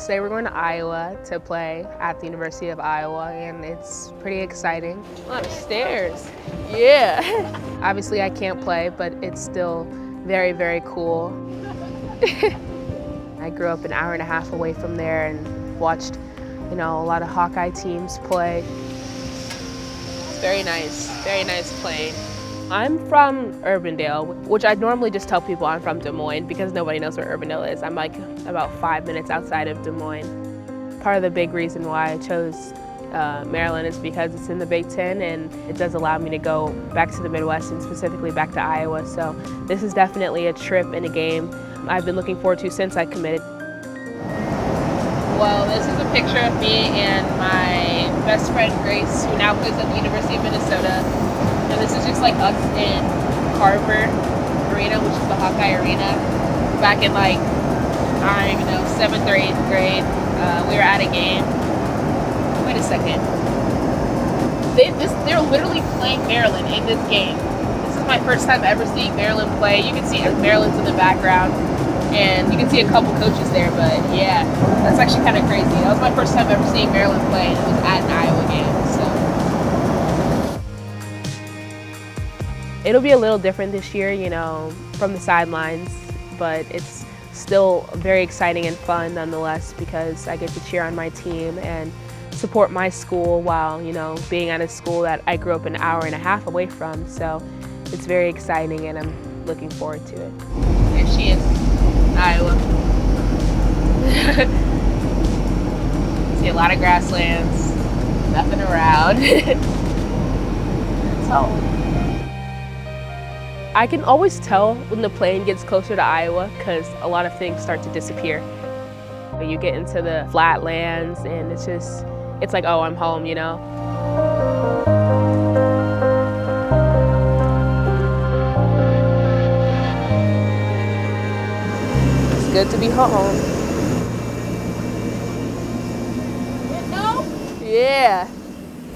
Today we're going to Iowa to play at the University of Iowa, and it's pretty exciting. A lot of stairs. Yeah. Obviously I can't play, but it's still very, very cool. I grew up an hour and a half away from there and watched, a lot of Hawkeye teams play. It's very nice playing. I'm from Urbandale, which I normally just tell people I'm from Des Moines because nobody knows where Urbandale is. I'm like about 5 minutes outside of Des Moines. Part of the big reason why I chose Maryland is because it's in the Big Ten and it does allow me to go back to the Midwest and specifically back to Iowa. So this is definitely a trip and a game I've been looking forward to since I committed. Well, this is a picture of me and my best friend Grace, who now plays at the University of Minnesota. And this is just like us in Carver Arena, which is the Hawkeye Arena. Back in I don't even know, 7th or 8th grade, we were at a game. Wait a second. They're literally playing Maryland in this game. This is my first time ever seeing Maryland play. You can see Maryland's in the background, and you can see a couple coaches there, but yeah, that's actually kind of crazy. That was my first time ever seeing Maryland play, and it was at an Iowa game, so. It'll be a little different this year, from the sidelines, but it's still very exciting and fun nonetheless because I get to cheer on my team and support my school while, being at a school that I grew up an hour and a half away from. So it's very exciting and I'm looking forward to it. There she is, Iowa. See a lot of grasslands, nothing around. So I can always tell when the plane gets closer to Iowa because a lot of things start to disappear. You get into the flatlands and it's like, oh, I'm home, It's good to be home. Yeah.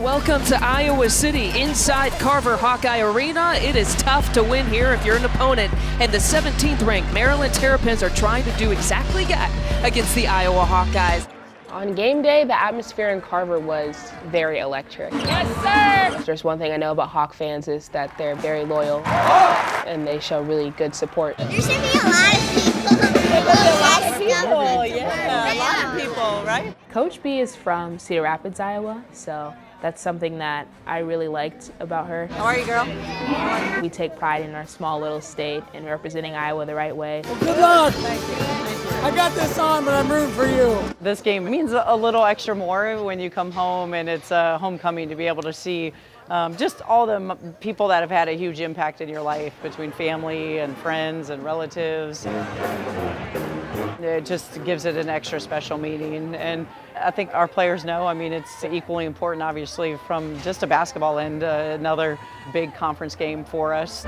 Welcome to Iowa City inside Carver Hawkeye Arena. It is tough to win here if you're an opponent, and the 17th ranked Maryland Terrapins are trying to do exactly that against the Iowa Hawkeyes. On game day, the atmosphere in Carver was very electric. Yes, sir! If there's one thing I know about Hawk fans is that they're very loyal and they show really good support. There should be a lot of people. A lot of people, yeah, a lot of people, right? Coach B is from Cedar Rapids, Iowa, so that's something that I really liked about her. How are you, girl? We take pride in our small little state and representing Iowa the right way. Well, good luck. Thank you. I got this on, but I'm rooting for you. This game means a little extra more when you come home and it's a homecoming to be able to see just all the people that have had a huge impact in your life between family and friends and relatives. It just gives it an extra special meaning. And I think our players know, it's equally important, obviously, from just a basketball end, another big conference game for us.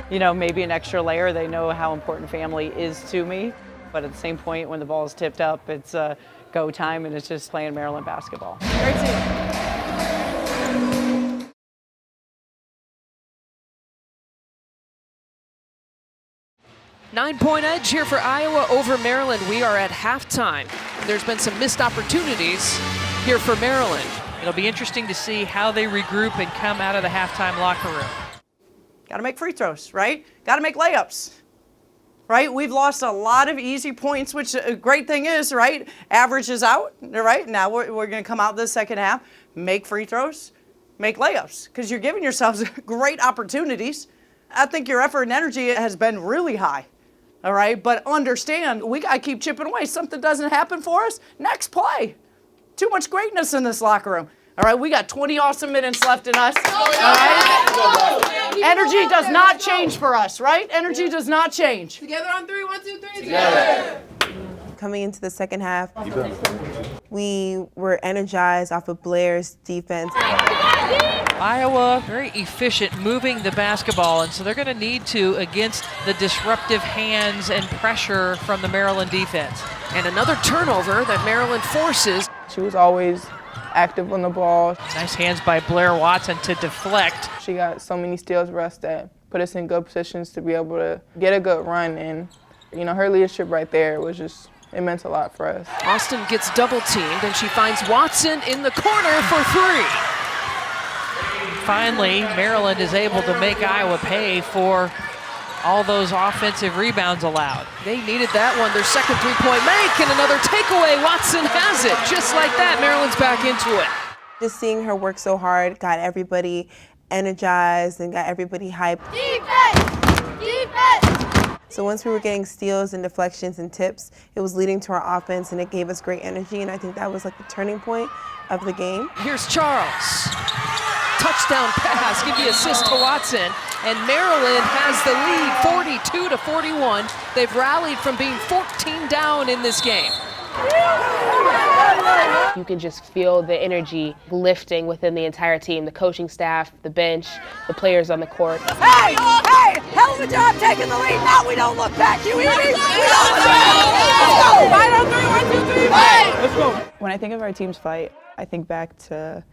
Maybe an extra layer, they know how important family is to me. But at the same point, when the ball is tipped up, it's go time and it's just playing Maryland basketball. Great team. 9-point edge here for Iowa over Maryland. We are at halftime. There's been some missed opportunities here for Maryland. It'll be interesting to see how they regroup and come out of the halftime locker room. Got to make free throws, right? Got to make layups, right? We've lost a lot of easy points, which a great thing is, right? Average is out, right? Now we're going to come out this second half, make free throws, make layups, because you're giving yourselves great opportunities. I think your effort and energy has been really high. All right, but understand, we got to keep chipping away. Something doesn't happen for us, next play. Too much greatness in this locker room. All right, we got 20 awesome minutes left in us. All right? Energy does not change for us, right? Energy does not change. Together on three, 1, 2, 3. Together. Coming into the second half, we were energized off of Blair's defense. Iowa, very efficient moving the basketball, and so they're going to need to against the disruptive hands and pressure from the Maryland defense. And another turnover that Maryland forces. She was always active on the ball. Nice hands by Blair Watson to deflect. She got so many steals for us that put us in good positions to be able to get a good run, and her leadership right there was just it meant a lot for us. Austin gets double teamed and she finds Watson in the corner for 3. Finally, Maryland is able to make Iowa pay for all those offensive rebounds allowed. They needed that one, their second 3-point make, and another takeaway. Watson has it. Just like that, Maryland's back into it. Just seeing her work so hard got everybody energized and got everybody hyped. Defense! Defense! So once we were getting steals and deflections and tips, it was leading to our offense and it gave us great energy, and I think that was like the turning point of the game. Here's Charles. Touchdown pass, give the assist to Watson, and Maryland has the lead 42-41. They've rallied from being 14 down in this game. You can just feel the energy lifting within the entire team, the coaching staff, the bench, the players on the court. Hey! Hey! Hell of a job taking the lead. Now we don't look back. You hear me? We don't look back. Let's go! 5 on 3, 1, 2, 3, fight! Let's go. When I think of our team's fight, I think back to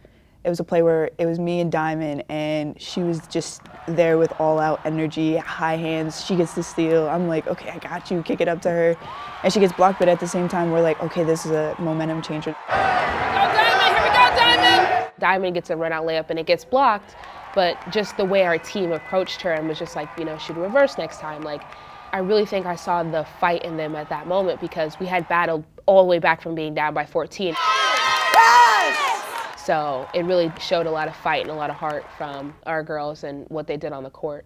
it was a play where it was me and Diamond, and she was just there with all-out energy, high hands. She gets the steal. I'm like, okay, I got you. Kick it up to her. And she gets blocked, but at the same time, we're like, okay, this is a momentum changer. Here we go, Diamond! Diamond gets a run-out layup, and it gets blocked. But just the way our team approached her and was just like, you know, should reverse next time. Like, I really think I saw the fight in them at that moment because we had battled all the way back from being down by 14. Yes! So it really showed a lot of fight and a lot of heart from our girls and what they did on the court.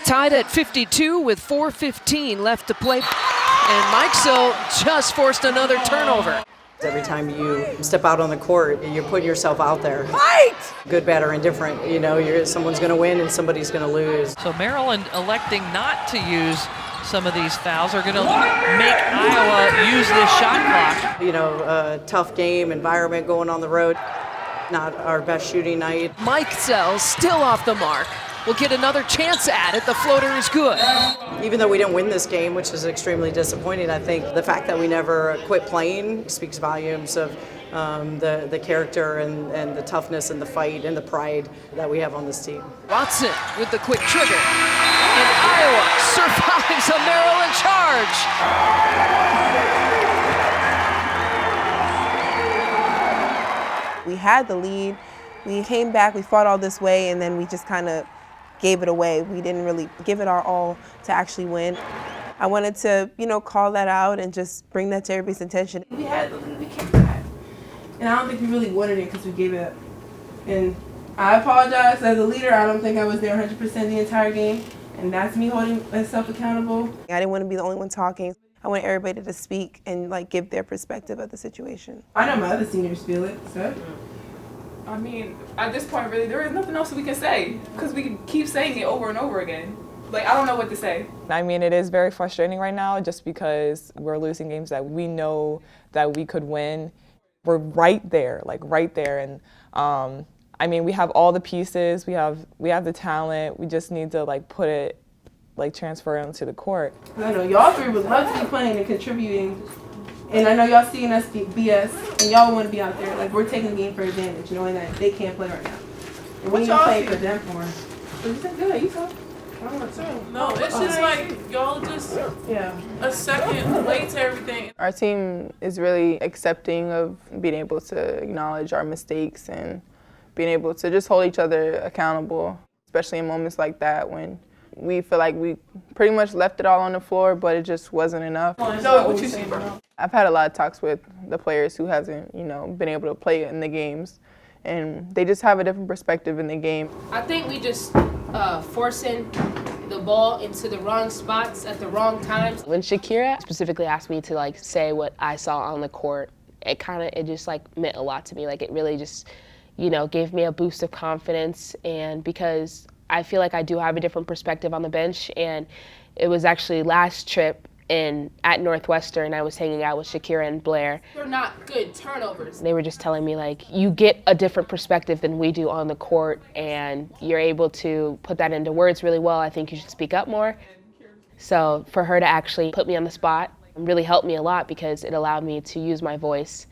Tied at 52 with 4:15 left to play. And Mike Sill just forced another turnover. Every time you step out on the court, you're putting yourself out there. Fight! Good, bad, or indifferent. You know, someone's going to win and somebody's going to lose. So Maryland electing not to use some of these fouls are going to make Iowa use this shot clock. You know, tough game, environment going on the road. Not our best shooting night. Mike Sill still off the mark. We'll get another chance at it. The floater is good. Even though we didn't win this game, which is extremely disappointing, I think the fact that we never quit playing speaks volumes of the character and the toughness and the fight and the pride that we have on this team. Watson with the quick trigger. And Iowa survives a Maryland charge. We had the lead. We came back, we fought all this way, and then we just kind of gave it away. We didn't really give it our all to actually win. I wanted to, you know, call that out and just bring that to everybody's attention. We had the lead, we came back. And I don't think we really wanted it because we gave it up. And I apologize as a leader. I don't think I was there 100% the entire game. And that's me holding myself accountable. I didn't want to be the only one talking. I want everybody to speak and like give their perspective of the situation. I know my other seniors feel it, so. I mean, at this point, really, there is nothing else we can say because we can keep saying it over and over again. Like, I don't know what to say. I mean, it is very frustrating right now just because we're losing games that we know that we could win. We're right there, like right there. And I mean, we have all the pieces, we have the talent. We just need to like put it, like transfer it onto the court. I know y'all three would love to be playing and contributing. And I know y'all seeing us BS, and y'all want to be out there. Like, we're taking the game for advantage, knowing that they can't play right now. And we ain't playing for them for. So you said good, you talk. No, it's just like y'all just a second late to everything. Our team is really accepting of being able to acknowledge our mistakes and being able to just hold each other accountable, especially in moments like that when we feel like we pretty much left it all on the floor, but it just wasn't enough. No, what you see, bro? I've had a lot of talks with the players who hasn't, you know, been able to play in the games, and they just have a different perspective in the game. I think we just forcing the ball into the wrong spots at the wrong times. When Shakira specifically asked me to like say what I saw on the court, it just like meant a lot to me. Like it really just, you know, gave me a boost of confidence, and because I feel like I do have a different perspective on the bench, and it was actually last trip at Northwestern, I was hanging out with Shakira and Blair. They're not good turnovers. They were just telling me like, you get a different perspective than we do on the court, and you're able to put that into words really well. I think you should speak up more. So for her to actually put me on the spot really helped me a lot because it allowed me to use my voice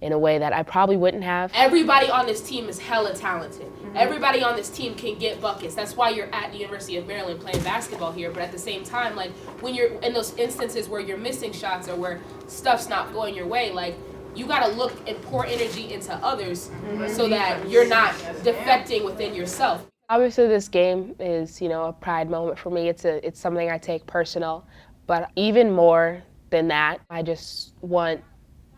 in a way that I probably wouldn't have. Everybody on this team is hella talented. Everybody on this team can get buckets. That's why you're at the University of Maryland playing basketball here. But at the same time, like when you're in those instances where you're missing shots or where stuff's not going your way, like you gotta look and pour energy into others so that you're not defecting within yourself. Obviously this game is, a pride moment for me. It's something I take personal. But even more than that, I just want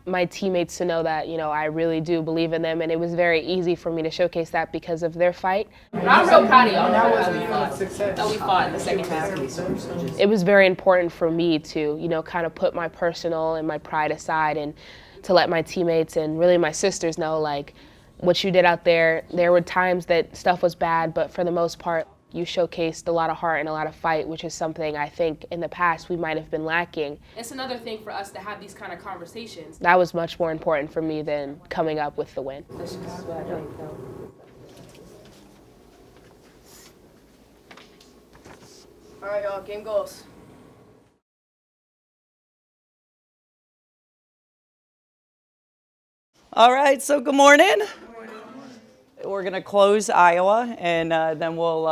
my teammates to know that, I really do believe in them, and it was very easy for me to showcase that because of their fight. And I'm real proud of y'all that we fought in the second half. It was very important for me to, kind of put my personal and my pride aside and to let my teammates and really my sisters know, like, what you did out there. There were times that stuff was bad, but for the most part, you showcased a lot of heart and a lot of fight, which is something I think in the past we might have been lacking. It's another thing for us to have these kind of conversations. That was much more important for me than coming up with the win. All right, y'all, game goals. All right, so good morning. We're going to close Iowa, and then we'll,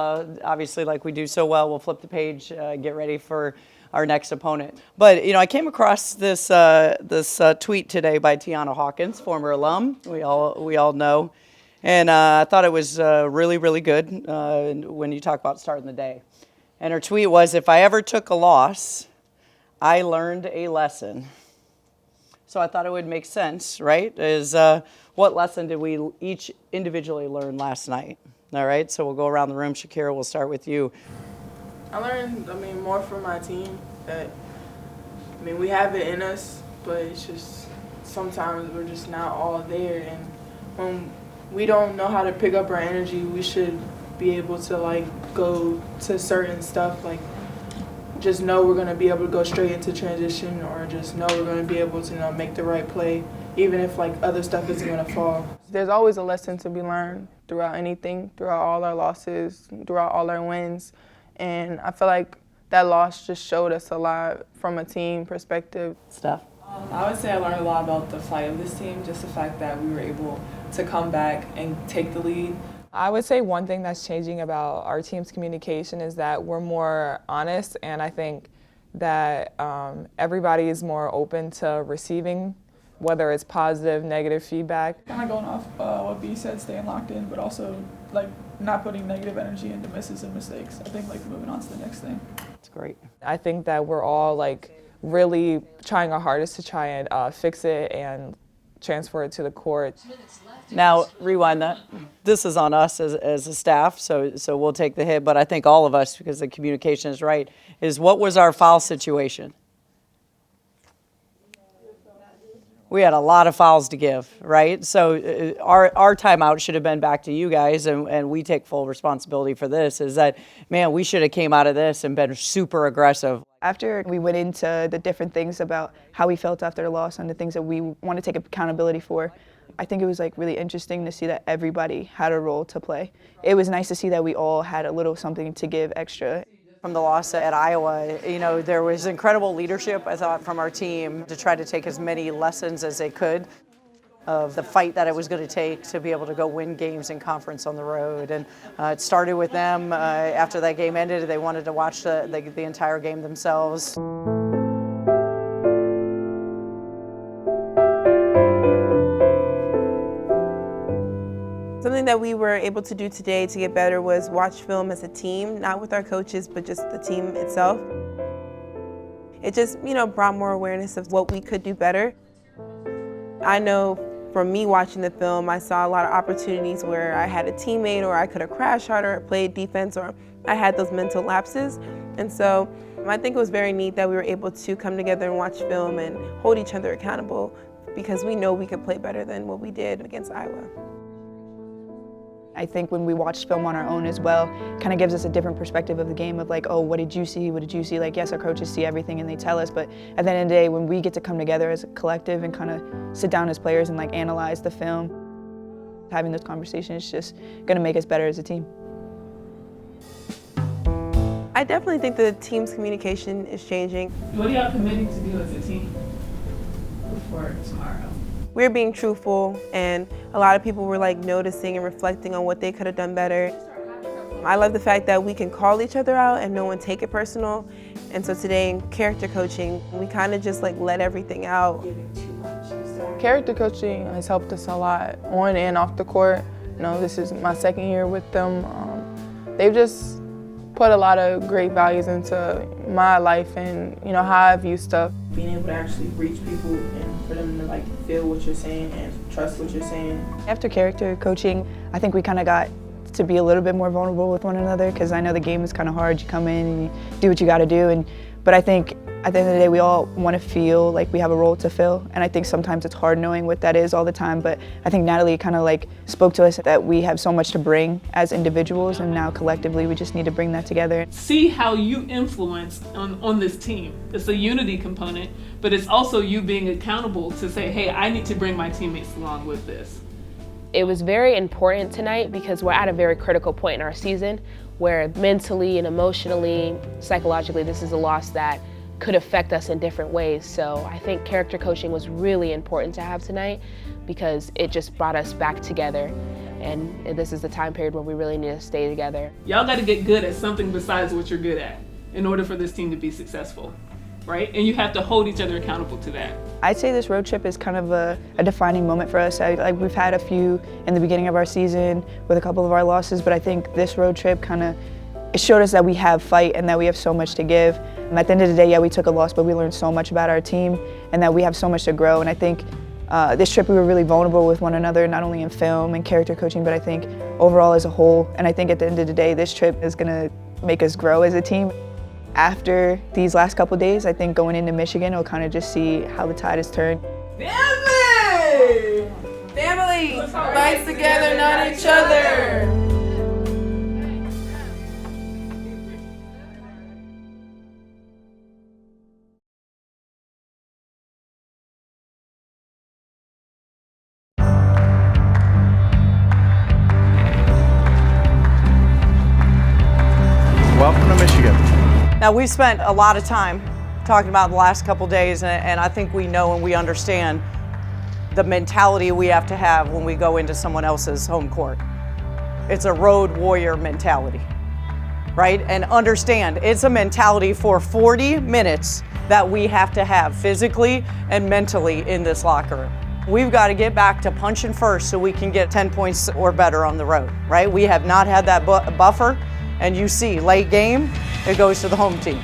obviously, like we do so well, we'll flip the page, get ready for our next opponent. But, I came across this tweet today by Tiana Hawkins, former alum, we all know, and I thought it was really, really good when you talk about starting the day. And her tweet was, "If I ever took a loss, I learned a lesson." So I thought it would make sense, right? What lesson did we each individually learn last night? All right, so we'll go around the room. Shakira, we'll start with you. I learned, more from my team that, we have it in us, but it's just sometimes we're just not all there. And when we don't know how to pick up our energy, we should be able to, go to certain stuff, just know we're going to be able to go straight into transition, or just know we're going to be able to make the right play, even if other stuff is going to fall. There's always a lesson to be learned throughout anything, throughout all our losses, throughout all our wins. And I feel like that loss just showed us a lot from a team perspective. Steph? I would say I learned a lot about the fight of this team, just the fact that we were able to come back and take the lead. I would say one thing that's changing about our team's communication is that we're more honest, and I think that everybody is more open to receiving, whether it's positive, negative feedback. Kind of going off what B said, staying locked in, but also not putting negative energy into misses and mistakes. I think moving on to the next thing. That's great. I think that we're all really trying our hardest to try and fix it and transfer it to the court. Now, rewind that. This is on us as a staff, so we'll take the hit, but I think all of us, because the communication is right, is what was our foul situation? We had a lot of fouls to give, right? So our timeout should have been back to you guys, and we take full responsibility for this, is that, man, we should have came out of this and been super aggressive. After we went into the different things about how we felt after the loss and the things that we want to take accountability for, I think it was really interesting to see that everybody had a role to play. It was nice to see that we all had a little something to give extra. From the loss at Iowa, there was incredible leadership, I thought, from our team to try to take as many lessons as they could of the fight that it was going to take to be able to go win games in conference on the road. And it started with them. After that game ended, they wanted to watch the entire game themselves. Something that we were able to do today to get better was watch film as a team, not with our coaches, but just the team itself. It just, brought more awareness of what we could do better. I know from me watching the film, I saw a lot of opportunities where I had a teammate, or I could have crashed harder, or played defense, or I had those mental lapses. And so I think it was very neat that we were able to come together and watch film and hold each other accountable, because we know we could play better than what we did against Iowa. I think when we watch film on our own as well, kind of gives us a different perspective of the game of oh, what did you see? What did you see? Yes, our coaches see everything and they tell us, but at the end of the day, when we get to come together as a collective and kind of sit down as players and analyze the film, having those conversations is just going to make us better as a team. I definitely think the team's communication is changing. What are y'all committing to do as a team for tomorrow? we were being truthful, and a lot of people were like noticing and reflecting on what they could have done better. I love the fact that we can call each other out and no one take it personal. And so today in character coaching, we kind of just like let everything out. Character coaching has helped us a lot on and off the court. You know, this is my second year with them. They've just put a lot of great values into my life and, you know, how I view stuff. Being able to actually reach people and for them to like feel what you're saying and trust what you're saying. After character coaching, I think we kind of got to be a little bit more vulnerable with one another, because I know the game is kind of hard. You come in and you do what you got to do, but I think at the end of the day we all want to feel like we have a role to fill, and I think sometimes it's hard knowing what that is all the time, but I think Natalie kind of like spoke to us that we have so much to bring as individuals, and now collectively we just need to bring that together. See how you influence on this team. It's a unity component, but it's also you being accountable to say, hey, I need to bring my teammates along with this. It was very important tonight because we're at a very critical point in our season where mentally and emotionally, psychologically, this is a loss that could affect us in different ways. So I think character coaching was really important to have tonight because it just brought us back together. And this is the time period where we really need to stay together. Y'all got to get good at something besides what you're good at in order for this team to be successful, right? And you have to hold each other accountable to that. I'd say this road trip is kind of a defining moment for us. We've had a few in the beginning of our season with a couple of our losses, but I think this road trip it showed us that we have fight and that we have so much to give. And at the end of the day, yeah, we took a loss, but we learned so much about our team and that we have so much to grow. And I think this trip we were really vulnerable with one another, not only in film and character coaching, but I think overall as a whole. And I think at the end of the day, this trip is gonna make us grow as a team. After these last couple of days, I think going into Michigan, we'll kind of just see how the tide has turned. Family! Family! Fight together, not each other! Welcome to Michigan. Now, we've spent a lot of time talking about the last couple days, and I think we know and we understand the mentality we have to have when we go into someone else's home court. It's a road warrior mentality, right? And understand, it's a mentality for 40 minutes that we have to have physically and mentally in this locker room. We've got to get back to punching first so we can get 10 points or better on the road, right? We have not had that buffer. And you see, late game, it goes to the home team,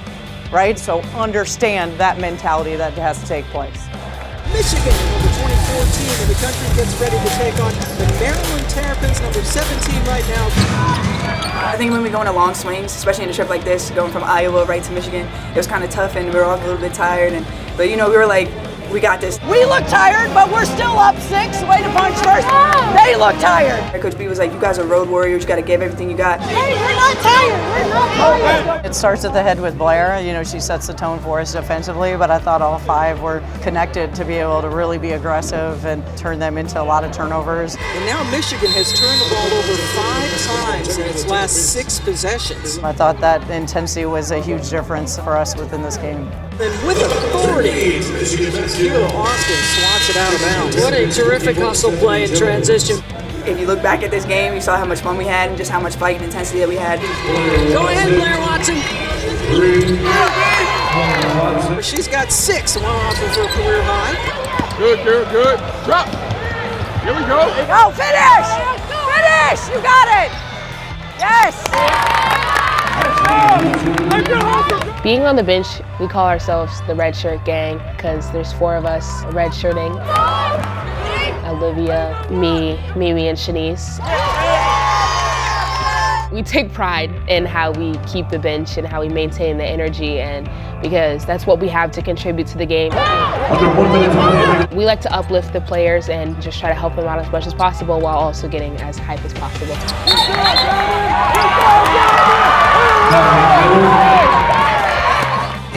right? So understand that mentality that has to take place. Michigan, number 24 team in the country, gets ready to take on the Maryland Terrapins, number 17 right now. I think when we go into long swings, especially in a trip like this, going from Iowa right to Michigan, it was kind of tough and we were all a little bit tired. But you know, we were like, we got this. We look tired, but we're still up 6. Way to punch first. They look tired. Coach B was like, you guys are road warriors. You got to give everything you got. Hey, we're not tired. We're not tired. It starts at the head with Blair. You know, she sets the tone for us defensively, but I thought all 5 were connected to be able to really be aggressive and turn them into a lot of turnovers. And now Michigan has turned the ball over 5 times in its last 6 possessions. I thought that intensity was a huge difference for us within this game. And with authority, Kira Austin swats it out of bounds. What a terrific hustle play in transition. If you look back at this game, you saw how much fun we had and just how much fight and intensity that we had. Go ahead, Blair Watson. She's got 6, one off of her career high. Good. Drop. Here we go. Go, finish! Finish! You got it! Yes! Being on the bench, we call ourselves the Red Shirt Gang because there's 4 of us red shirting. Olivia, me, Mimi, and Shanice. We take pride in how we keep the bench and how we maintain the energy, and because that's what we have to contribute to the game. We like to uplift the players and just try to help them out as much as possible while also getting as hype as possible.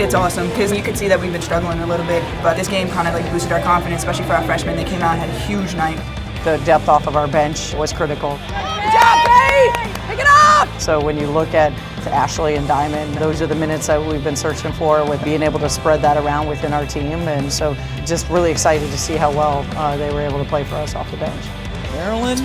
It's awesome because you can see that we've been struggling a little bit, but this game kind of like boosted our confidence, especially for our freshmen. They came out and had a huge night. The depth off of our bench was critical. Good job, Faye! Pick it up! So when you look at Ashley and Diamond. Those are the minutes that we've been searching for, with being able to spread that around within our team. And so just really excited to see how well they were able to play for us off the bench. Maryland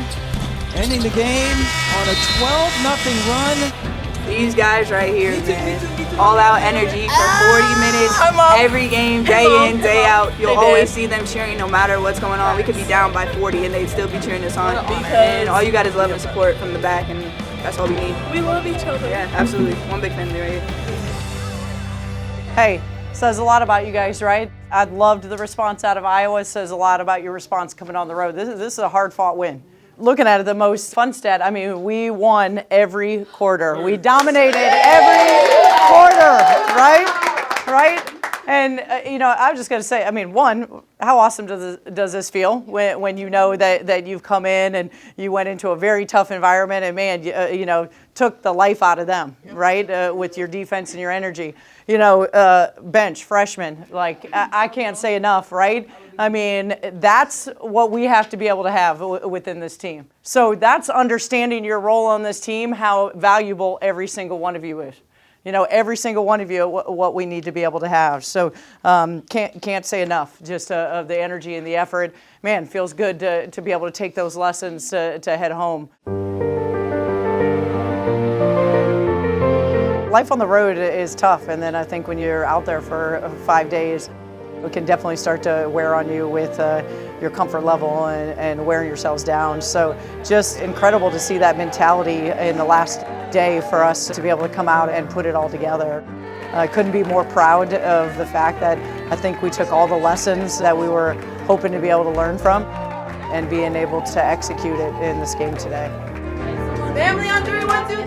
ending the game on a 12-0 run. These guys right here, man, all out energy for 40 minutes, every game, day in, day out. You'll always see them cheering no matter what's going on. We could be down by 40 and they'd still be cheering us on. And all you got is love and support from the back, and that's all we need. We love each other. Yeah, absolutely. One big family right here. Hey, says a lot about you guys, right? I loved the response out of Iowa. It says a lot about your response coming on the road. This is a hard-fought win. Looking at it, the most fun stat, I mean, we won every quarter. We dominated every quarter, right? And, you know, I'm just going to say, I mean, one, how awesome does this feel when you know that you've come in and you went into a very tough environment and, man, you know, took the life out of them, right, with your defense and your energy. You know, bench, freshmen, like, I can't say enough, right? I mean, that's what we have to be able to have within this team. So that's understanding your role on this team, how valuable every single one of you is. You know, every single one of you, what we need to be able to have. So can't say enough just of the energy and the effort. Man, feels good to be able to take those lessons to head home. Life on the road is tough, and then I think when you're out there for 5 days, it can definitely start to wear on you with your comfort level and wearing yourselves down. So just incredible to see that mentality in the last day for us to be able to come out and put it all together. I couldn't be more proud of the fact that I think we took all the lessons that we were hoping to be able to learn from and being able to execute it in this game today. Family on 3, 1, 2, 3.